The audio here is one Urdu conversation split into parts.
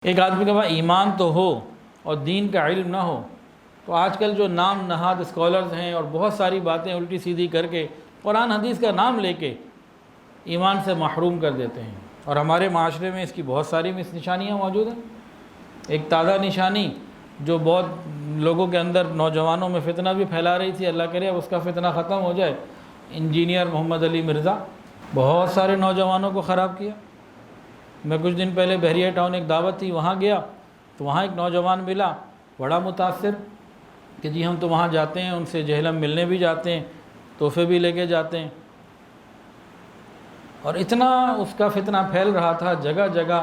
ایک آدمی کے پاس ایمان تو ہو اور دین کا علم نہ ہو تو آج کل جو نام نہاد اسکالرز ہیں اور بہت ساری باتیں الٹی سیدھی کر کے قرآن حدیث کا نام لے کے ایمان سے محروم کر دیتے ہیں، اور ہمارے معاشرے میں اس کی بہت ساری نشانیاں موجود ہیں۔ ایک تازہ نشانی جو بہت لوگوں کے اندر نوجوانوں میں فتنہ بھی پھیلا رہی تھی، اللہ کرے اب اس کا فتنہ ختم ہو جائے، انجینئر محمد علی مرزا بہت سارے نوجوانوں کو خراب کیا۔ میں کچھ دن پہلے بحریہ ٹاؤن ایک دعوت تھی، وہاں گیا تو وہاں ایک نوجوان ملا بڑا متاثر کہ جی ہم تو وہاں جاتے ہیں، ان سے جہلم ملنے بھی جاتے ہیں، تحفے بھی لے کے جاتے ہیں، اور اتنا اس کا فتنہ پھیل رہا تھا جگہ جگہ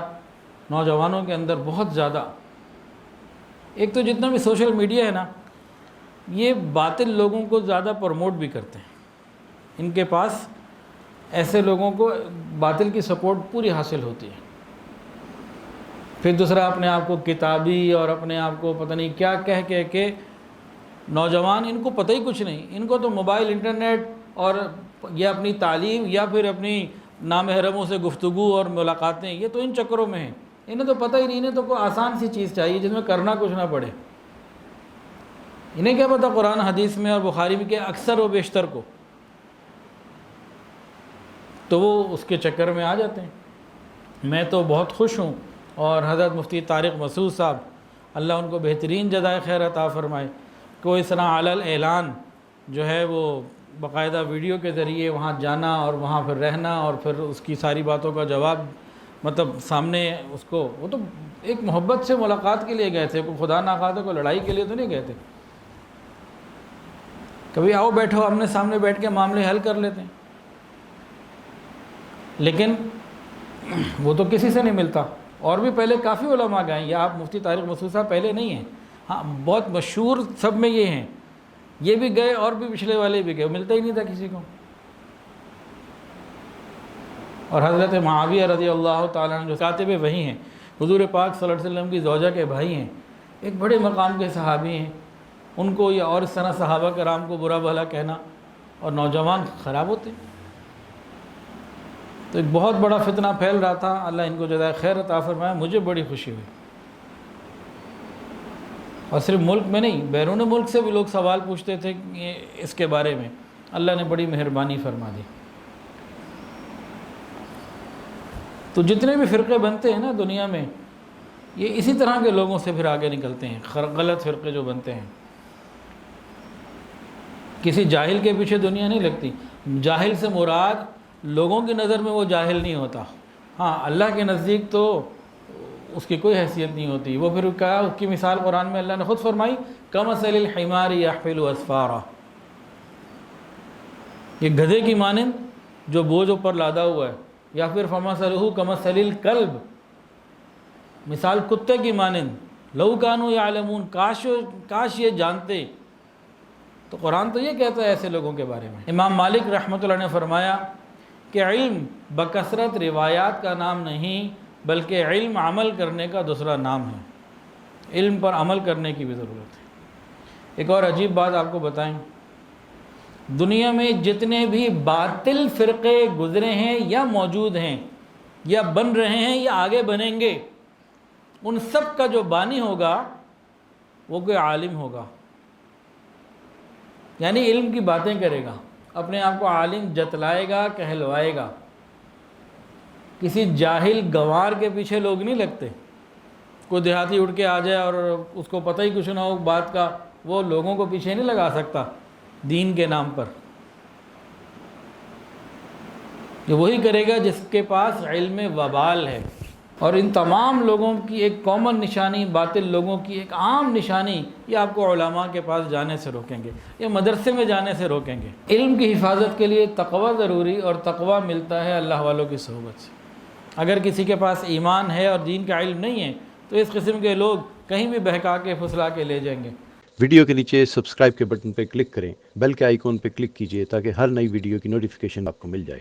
نوجوانوں کے اندر بہت زیادہ۔ ایک تو جتنا بھی سوشل میڈیا ہے نا، یہ باطل لوگوں کو زیادہ پروموٹ بھی کرتے ہیں، ان کے پاس ایسے لوگوں کو باطل کی سپورٹ پوری حاصل ہوتی ہے۔ پھر دوسرا اپنے آپ کو کتابی اور اپنے آپ کو پتہ نہیں کیا کہہ کے نوجوان، ان کو پتہ ہی کچھ نہیں، ان کو تو موبائل، انٹرنیٹ اور یا اپنی تعلیم یا پھر اپنی نامحرموں سے گفتگو اور ملاقاتیں، یہ تو ان چکروں میں ہیں، انہیں تو پتہ ہی نہیں، انہیں تو کوئی آسان سی چیز چاہیے جس میں کرنا کچھ نہ پڑے۔ انہیں کیا پتہ قرآن حدیث میں اور بخاری میں کہ اکثر و بیشتر کو، تو وہ اس کے چکر میں آ جاتے ہیں۔ میں تو بہت خوش ہوں، اور حضرت مفتی طارق مسعود صاحب اللہ ان کو بہترین جزائے خیر عطا فرمائے کہ وہ اس طرح علی الاعلان جو ہے وہ باقاعدہ ویڈیو کے ذریعے وہاں جانا اور وہاں پھر رہنا اور پھر اس کی ساری باتوں کا جواب مطلب سامنے اس کو، وہ تو ایک محبت سے ملاقات کے لیے گئے تھے، کوئی خدا نہ خواستہ کوئی لڑائی کے لیے تو نہیں گئے تھے، کبھی آؤ بیٹھو آمنے سامنے بیٹھ کے معاملے حل کر لیتے ہیں، لیکن وہ تو کسی سے نہیں ملتا۔ اور بھی پہلے کافی علماء گئے ہیں، یہ آپ مفتی طارق مسعود صاحب پہلے نہیں ہیں، ہاں بہت مشہور سب میں یہ ہیں، یہ بھی گئے اور بھی پچھلے والے بھی گئے، ملتا ہی نہیں تھا کسی کو۔ اور حضرت معاویہ رضی اللہ تعالیٰ عنہ جو کاتب وحی ہیں، حضور پاک صلی اللہ علیہ وسلم کی زوجہ کے بھائی ہیں، ایک بڑے مقام کے صحابی ہیں، ان کو یہ اور اس طرح صحابہ کرام کو برا بھلا کہنا اور نوجوان خراب ہوتے ہیں۔ تو ایک بہت بڑا فتنہ پھیل رہا تھا، اللہ ان کو جزائے خیر عطا فرمائے، مجھے بڑی خوشی ہوئی۔ اور صرف ملک میں نہیں، بیرون ملک سے بھی لوگ سوال پوچھتے تھے اس کے بارے میں، اللہ نے بڑی مہربانی فرما دی۔ تو جتنے بھی فرقے بنتے ہیں نا دنیا میں، یہ اسی طرح کے لوگوں سے پھر آگے نکلتے ہیں، غلط فرقے جو بنتے ہیں۔ کسی جاہل کے پیچھے دنیا نہیں لگتی، جاہل سے مراد لوگوں کی نظر میں وہ جاہل نہیں ہوتا، ہاں اللہ کے نزدیک تو اس کی کوئی حیثیت نہیں ہوتی۔ وہ پھر کہا، اس کی مثال قرآن میں اللہ نے خود فرمائی، کمثل الحمار یحمل اسفارا، یہ گدھے کی مانند جو بوجھ اوپر لادا ہوا ہے، یا پھر فمثلہ کمثل الکلب، مثال کتے کی مانند، لو کانوا یعلمون، کاش یہ جانتے۔ تو قرآن تو یہ کہتا ہے ایسے لوگوں کے بارے میں۔ امام مالک رحمۃ اللہ نے فرمایا کہ علم بکثرت روایات کا نام نہیں، بلکہ علم عمل کرنے کا دوسرا نام ہے، علم پر عمل کرنے کی بھی ضرورت ہے۔ ایک اور عجیب بات آپ کو بتائیں، دنیا میں جتنے بھی باطل فرقے گزرے ہیں یا موجود ہیں یا بن رہے ہیں یا آگے بنیں گے، ان سب کا جو بانی ہوگا وہ کوئی عالم ہوگا، یعنی علم کی باتیں کرے گا، اپنے آپ کو عالم جتلائے گا، کہلوائے گا۔ کسی جاہل گنوار کے پیچھے لوگ نہیں لگتے، کوئی دیہاتی اٹھ کے آ جائے اور اس کو پتہ ہی کچھ نہ ہو بات کا، وہ لوگوں کو پیچھے نہیں لگا سکتا دین کے نام پر۔ یہ وہی کرے گا جس کے پاس علم وبال ہے۔ اور ان تمام لوگوں کی ایک کامن نشانی، باطل لوگوں کی ایک عام نشانی، یہ آپ کو علماء کے پاس جانے سے روکیں گے، یہ مدرسے میں جانے سے روکیں گے۔ علم کی حفاظت کے لیے تقوی ضروری، اور تقوی ملتا ہے اللہ والوں کی صحبت سے۔ اگر کسی کے پاس ایمان ہے اور دین کا علم نہیں ہے تو اس قسم کے لوگ کہیں بھی بہکا کے پھسلا کے لے جائیں گے۔ ویڈیو کے نیچے سبسکرائب کے بٹن پہ کلک کریں، بیل کے آئیکن پہ کلک کیجئے تاکہ ہر نئی ویڈیو کی نوٹیفیکیشن آپ کو مل جائے۔